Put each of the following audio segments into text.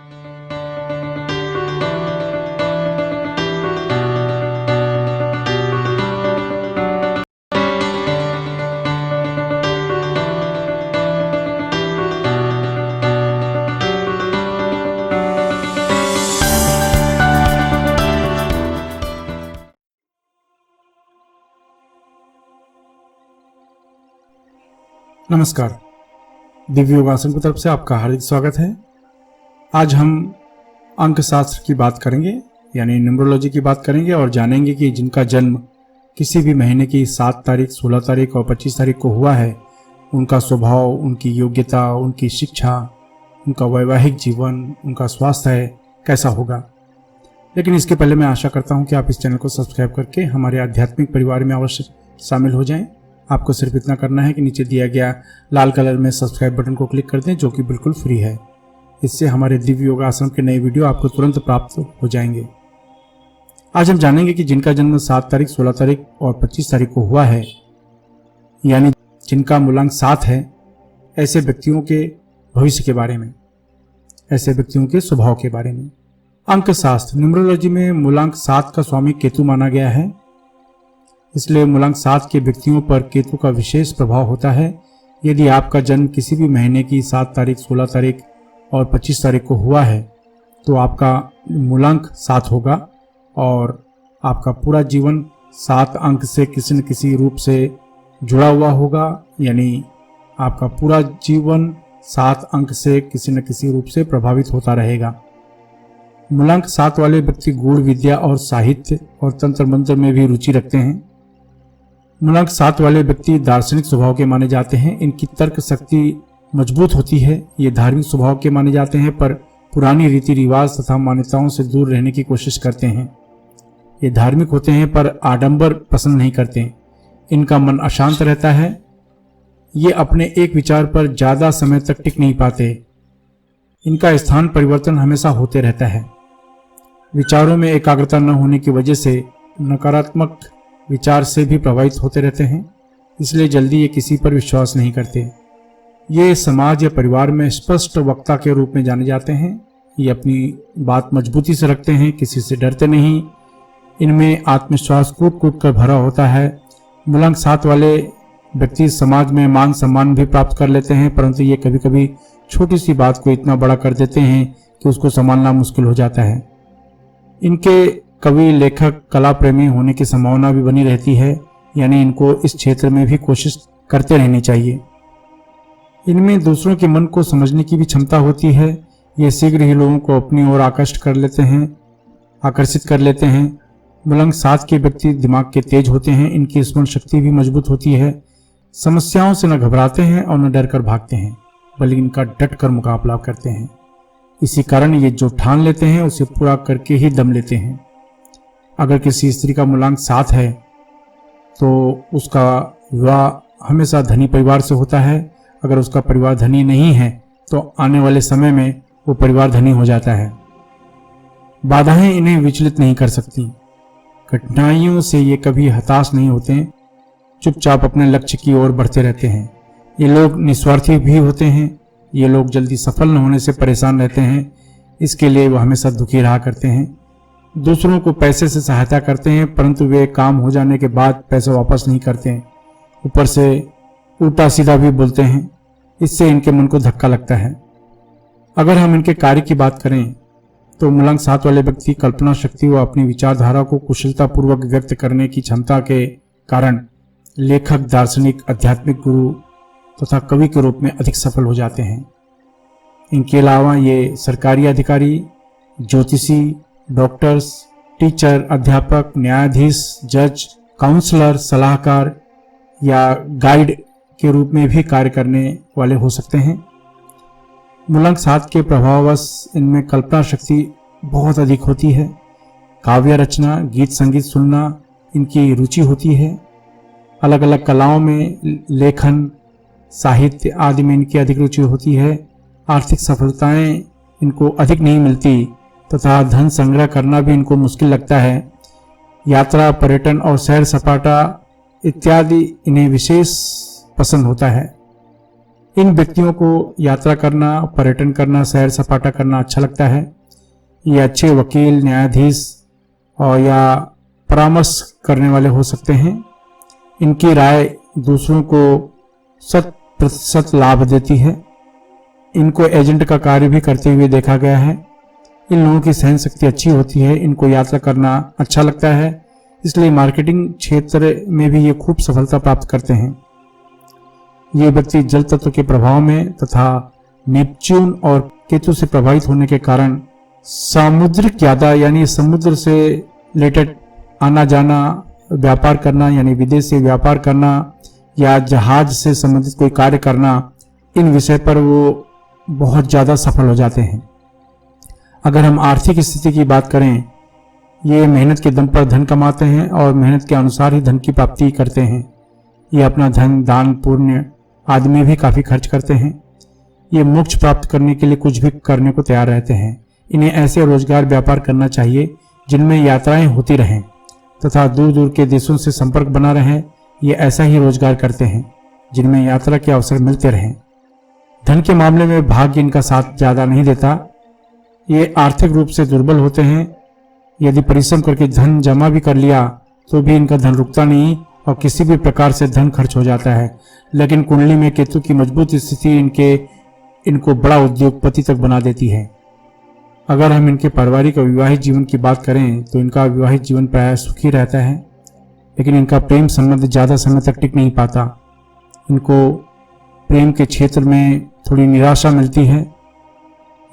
नमस्कार, दिव्य योगासन की तरफ से आपका हार्दिक स्वागत है। आज हम अंक शास्त्र की बात करेंगे, यानी न्यूमरोलॉजी की बात करेंगे और जानेंगे कि जिनका जन्म किसी भी महीने की 7 तारीख, 16 तारीख और 25 तारीख को हुआ है, उनका स्वभाव, उनकी योग्यता, उनकी शिक्षा, उनका वैवाहिक जीवन, उनका स्वास्थ्य कैसा होगा। लेकिन इसके पहले मैं आशा करता हूँ कि आप इस चैनल को सब्सक्राइब करके हमारे आध्यात्मिक परिवार में अवश्य शामिल हो जाएं। आपको सिर्फ इतना करना है कि नीचे दिया गया लाल कलर में सब्सक्राइब बटन को क्लिक कर दें, जो कि बिल्कुल फ्री है। इससे हमारे दिव्य योगासन के नए वीडियो आपको तुरंत प्राप्त हो जाएंगे। आज हम जानेंगे कि जिनका जन्म 7 तारीख, 16 तारीख और 25 तारीख को हुआ है, यानी जिनका मूलांक 7 है, ऐसे व्यक्तियों के भविष्य के बारे में, ऐसे व्यक्तियों के स्वभाव के बारे में। अंक शास्त्र न्यूमरोलॉजी में मूलांक 7 का स्वामी केतु माना गया है, इसलिए मूलांक 7 के व्यक्तियों पर केतु का विशेष प्रभाव होता है। यदि आपका जन्म किसी भी महीने की 7 तारीख, 16 तारीख और 25 तारीख को हुआ है तो आपका मूलांक 7 होगा और आपका पूरा जीवन 7 अंक से किसी न किसी रूप से जुड़ा हुआ होगा। यानी आपका पूरा जीवन 7 अंक से किसी न किसी रूप से प्रभावित होता रहेगा। मूलांक 7 वाले व्यक्ति गूढ़ विद्या और साहित्य और तंत्र मंत्र में भी रुचि रखते हैं। मूलांक 7 वाले व्यक्ति दार्शनिक स्वभाव के माने जाते हैं। इनकी तर्क शक्ति मजबूत होती है। ये धार्मिक स्वभाव के माने जाते हैं, पर पुरानी रीति रिवाज तथा मान्यताओं से दूर रहने की कोशिश करते हैं। ये धार्मिक होते हैं पर आडंबर पसंद नहीं करते। इनका मन अशांत रहता है। ये अपने एक विचार पर ज्यादा समय तक टिक नहीं पाते। इनका स्थान परिवर्तन हमेशा होते रहता है। विचारों में एकाग्रता न होने की वजह से नकारात्मक विचार से भी प्रभावित होते रहते हैं, इसलिए जल्दी ये किसी पर विश्वास नहीं करते। ये समाज या परिवार में स्पष्ट वक्ता के रूप में जाने जाते हैं। ये अपनी बात मजबूती से रखते हैं, किसी से डरते नहीं। इनमें आत्मविश्वास कूट कूट कर भरा होता है। मूलांक 7 वाले व्यक्ति समाज में मान सम्मान भी प्राप्त कर लेते हैं, परंतु ये कभी कभी छोटी सी बात को इतना बड़ा कर देते हैं कि उसको संभालना मुश्किल हो जाता है। इनके कवि, लेखक, कला प्रेमी होने की संभावना भी बनी रहती है, यानी इनको इस क्षेत्र में भी कोशिश करते रहनी चाहिए। इनमें दूसरों के मन को समझने की भी क्षमता होती है। ये शीघ्र ही लोगों को अपनी ओर आकर्षित कर लेते हैं। मूलांक 7 के व्यक्ति दिमाग के तेज होते हैं। इनकी स्मरण शक्ति भी मजबूत होती है। समस्याओं से न घबराते हैं और न डर कर भागते हैं, बल्कि इनका डट कर मुकाबला करते हैं। इसी कारण ये जो ठान लेते हैं उसे पूरा करके ही दम लेते हैं। अगर किसी स्त्री का मूलांक 7 है तो उसका विवाह हमेशा धनी परिवार से होता है। अगर उसका परिवार धनी नहीं है तो आने वाले समय में वो परिवार धनी हो जाता है। बाधाएं इन्हें विचलित नहीं कर सकती। कठिनाइयों से ये कभी हताश नहीं होते, चुपचाप अपने लक्ष्य की ओर बढ़ते रहते हैं। ये लोग निस्वार्थी भी होते हैं। ये लोग जल्दी सफल न होने से परेशान रहते हैं, इसके लिए वो हमेशा दुखी रहा करते हैं। दूसरों को पैसे से सहायता करते हैं, परंतु वे काम हो जाने के बाद पैसे वापस नहीं करते हैं। ऊपर से उल्टा सीधा भी बोलते हैं। इससे इनके मन को धक्का लगता है। अगर हम इनके कार्य की बात करें तो मूलांक 7 वाले व्यक्ति कल्पना शक्ति व अपनी विचारधारा को कुशलतापूर्वक व्यक्त करने की क्षमता के कारण लेखक, दार्शनिक, आध्यात्मिक गुरु तथा कवि के रूप में अधिक सफल हो जाते हैं। इनके अलावा ये सरकारी अधिकारी, ज्योतिषी, डॉक्टर्स, टीचर, अध्यापक, न्यायाधीश, जज, काउंसलर, सलाहकार या गाइड के रूप में भी कार्य करने वाले हो सकते हैं। मूलांक 7 के प्रभाववश इनमें कल्पना शक्ति बहुत अधिक होती है। काव्य रचना, गीत संगीत सुनना इनकी रुचि होती है। अलग अलग कलाओं में लेखन, साहित्य आदि में इनकी अधिक रुचि होती है। आर्थिक सफलताएं इनको अधिक नहीं मिलती तथा धन संग्रह करना भी इनको मुश्किल लगता है। यात्रा, पर्यटन और सैर सपाटा इत्यादि इन्हें विशेष पसंद होता है। इन व्यक्तियों को यात्रा करना, पर्यटन करना, सैर सपाटा करना अच्छा लगता है। ये अच्छे वकील, न्यायाधीश और या परामर्श करने वाले हो सकते हैं। इनकी राय दूसरों को 100% लाभ देती है। इनको एजेंट का कार्य भी करते हुए देखा गया है। इन लोगों की सहन शक्ति अच्छी होती है, इनको यात्रा करना अच्छा लगता है, इसलिए मार्केटिंग क्षेत्र में भी ये खूब सफलता प्राप्त करते हैं। ये व्यक्ति जल तत्व के प्रभाव में तथा नेपच्यून और केतु से प्रभावित होने के कारण सामुद्रिक यात्रा यानी समुद्र से रिलेटेड आना जाना, व्यापार करना यानी विदेश से व्यापार करना या जहाज से संबंधित कोई कार्य करना, इन विषय पर वो बहुत ज़्यादा सफल हो जाते हैं। अगर हम आर्थिक स्थिति की बात करें, ये मेहनत के दम पर धन कमाते हैं और मेहनत के अनुसार ही धन की प्राप्ति करते हैं। ये अपना धन दान, पुण्य आदि में भी काफ़ी खर्च करते हैं। ये मोक्ष प्राप्त करने के लिए कुछ भी करने को तैयार रहते हैं। इन्हें ऐसे रोजगार व्यापार करना चाहिए जिनमें यात्राएं होती रहें तथा दूर दूर के देशों से संपर्क बना रहें। ये ऐसा ही रोजगार करते हैं जिनमें यात्रा के अवसर मिलते रहें। धन के मामले में भाग्य इनका साथ ज़्यादा नहीं देता। ये आर्थिक रूप से दुर्बल होते हैं। यदि परिश्रम करके धन जमा भी कर लिया तो भी इनका धन रुकता नहीं और किसी भी प्रकार से धन खर्च हो जाता है। लेकिन कुंडली में केतु की मजबूत स्थिति इनको बड़ा उद्योगपति तक बना देती है। अगर हम इनके पारिवारिक और विवाहित जीवन की बात करें तो इनका विवाहित जीवन प्रायः सुखी रहता है, लेकिन इनका प्रेम संबंध ज़्यादा समय तक टिक नहीं पाता। इनको प्रेम के क्षेत्र में थोड़ी निराशा मिलती है।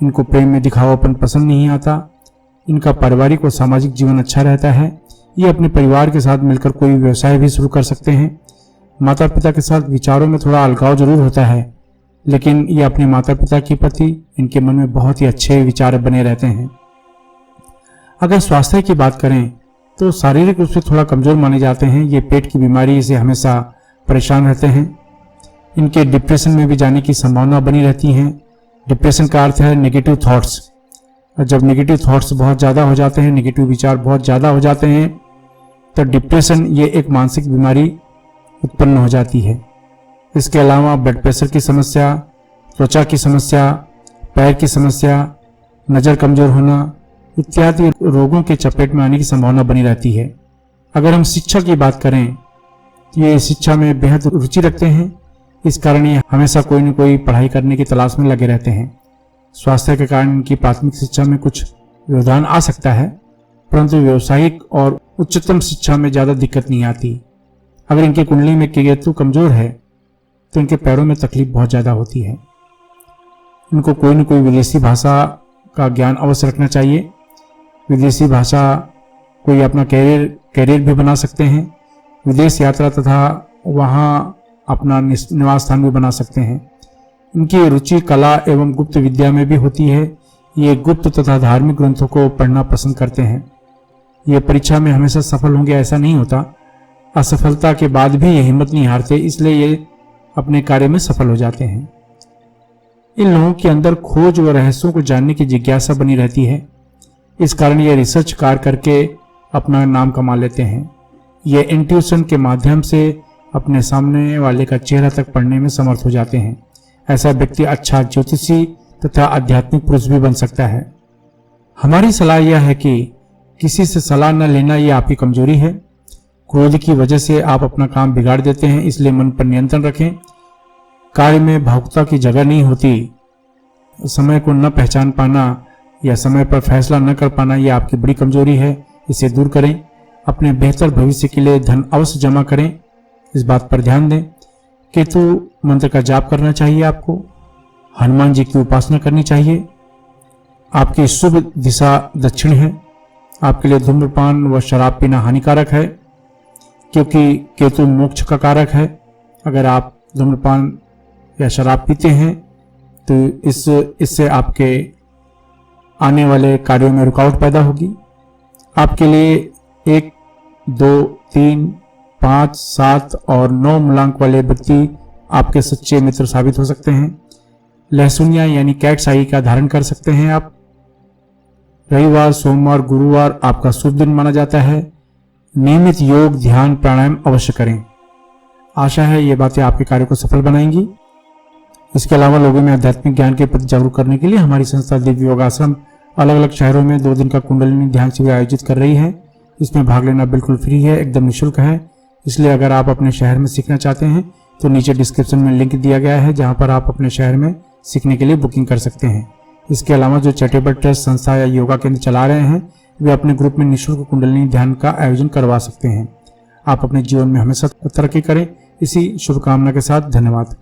इनको प्रेम में दिखावापन पसंद नहीं आता। इनका पारिवारिक और सामाजिक जीवन अच्छा रहता है। ये अपने परिवार के साथ मिलकर कोई व्यवसाय भी शुरू कर सकते हैं। माता पिता के साथ विचारों में थोड़ा अलगाव जरूर होता है, लेकिन ये अपने माता पिता के प्रति इनके मन में बहुत ही अच्छे विचार बने रहते हैं। अगर स्वास्थ्य की बात करें तो शारीरिक रूप से थोड़ा कमजोर माने जाते हैं। ये पेट की बीमारी से हमेशा परेशान रहते हैं। इनके डिप्रेशन में भी जाने की संभावना बनी रहती है। डिप्रेशन का अर्थ है नेगेटिव थॉट्स। जब नेगेटिव थॉट्स बहुत ज़्यादा हो जाते हैं, नेगेटिव विचार बहुत ज़्यादा हो जाते हैं, तो डिप्रेशन ये एक मानसिक बीमारी उत्पन्न हो जाती है। इसके अलावा ब्लड प्रेशर की समस्या, त्वचा की समस्या, पैर की समस्या, नज़र कमजोर होना इत्यादि रोगों के चपेट में आने की संभावना बनी रहती है। अगर हम शिक्षा की बात करें तो ये शिक्षा में बेहद रुचि रखते हैं। इस कारण ये हमेशा कोई न कोई पढ़ाई करने की तलाश में लगे रहते हैं। स्वास्थ्य के कारण इनकी प्राथमिक शिक्षा में कुछ व्यवधान आ सकता है, परंतु व्यावसायिक और उच्चतम शिक्षा में ज़्यादा दिक्कत नहीं आती। अगर इनकी कुंडली में केतु कमजोर है तो इनके पैरों में तकलीफ बहुत ज़्यादा होती है। इनको कोई न कोई विदेशी भाषा का ज्ञान अवश्य रखना चाहिए। विदेशी भाषा कोई अपना कैरियर भी बना सकते हैं। विदेश यात्रा तथा वहाँ अपना निवास स्थान भी बना सकते हैं। इनकी रुचि कला एवं गुप्त विद्या में भी होती है। ये गुप्त तथा धार्मिक ग्रंथों को पढ़ना पसंद करते हैं। ये परीक्षा में हमेशा सफल होंगे ऐसा नहीं होता। असफलता के बाद भी ये हिम्मत नहीं हारते, इसलिए ये अपने कार्य में सफल हो जाते हैं। इन लोगों के अंदर खोज व रहस्यों को जानने की जिज्ञासा बनी रहती है। इस कारण ये रिसर्च कार्य करके अपना नाम कमा लेते हैं। ये इंट्यूशन के माध्यम से अपने सामने वाले का चेहरा तक पढ़ने में समर्थ हो जाते हैं। ऐसा व्यक्ति अच्छा ज्योतिषी तथा आध्यात्मिक पुरुष भी बन सकता है। हमारी सलाह यह है कि किसी से सलाह न लेना ये आपकी कमजोरी है। क्रोध की वजह से आप अपना काम बिगाड़ देते हैं, इसलिए मन पर नियंत्रण रखें। कार्य में भावुकता की जगह नहीं होती। समय को न पहचान पाना या समय पर फैसला न कर पाना यह आपकी बड़ी कमजोरी है। इसे दूर करें। अपने बेहतर भविष्य के लिए धन अवश्य जमा करें, इस बात पर ध्यान दें। केतु मंत्र का जाप करना चाहिए आपको। हनुमान जी की उपासना करनी चाहिए। आपकी शुभ दिशा दक्षिण है। आपके लिए धूम्रपान व शराब पीना हानिकारक है, क्योंकि केतु मोक्ष का कारक है। अगर आप धूम्रपान या शराब पीते हैं तो इससे आपके आने वाले कार्यों में रुकावट पैदा होगी। आपके लिए 1, 2, 3, 5, 7 और 9 मूलांक वाले व्यक्ति आपके सच्चे मित्र साबित हो सकते हैं। लहसुनिया यानी कैट्स आई का धारण कर सकते हैं आप। रविवार, सोमवार, गुरुवार आपका शुभ दिन माना जाता है। नियमित योग, ध्यान, प्राणायाम अवश्य करें। आशा है ये बातें आपके कार्य को सफल बनाएंगी। इसके अलावा लोगों में आध्यात्मिक ज्ञान के प्रति जागरूक करने के लिए हमारी संस्था दिव्य योगाश्रम अलग अलग शहरों में 2 दिन का कुंडलिनी ध्यान शिविर आयोजित कर रही है। इसमें भाग लेना बिल्कुल फ्री है, एकदम निःशुल्क है। इसलिए अगर आप अपने शहर में सीखना चाहते हैं तो नीचे डिस्क्रिप्शन में लिंक दिया गया है, जहां पर आप अपने शहर में सीखने के लिए बुकिंग कर सकते हैं। इसके अलावा जो चैरिटेबल ट्रस्ट, संस्था या योगा केंद्र चला रहे हैं वे अपने ग्रुप में निःशुल्क कुंडलिनी ध्यान का आयोजन करवा सकते हैं। आप अपने जीवन में हमेशा तरक्की करें। इसी शुभकामना के साथ धन्यवाद।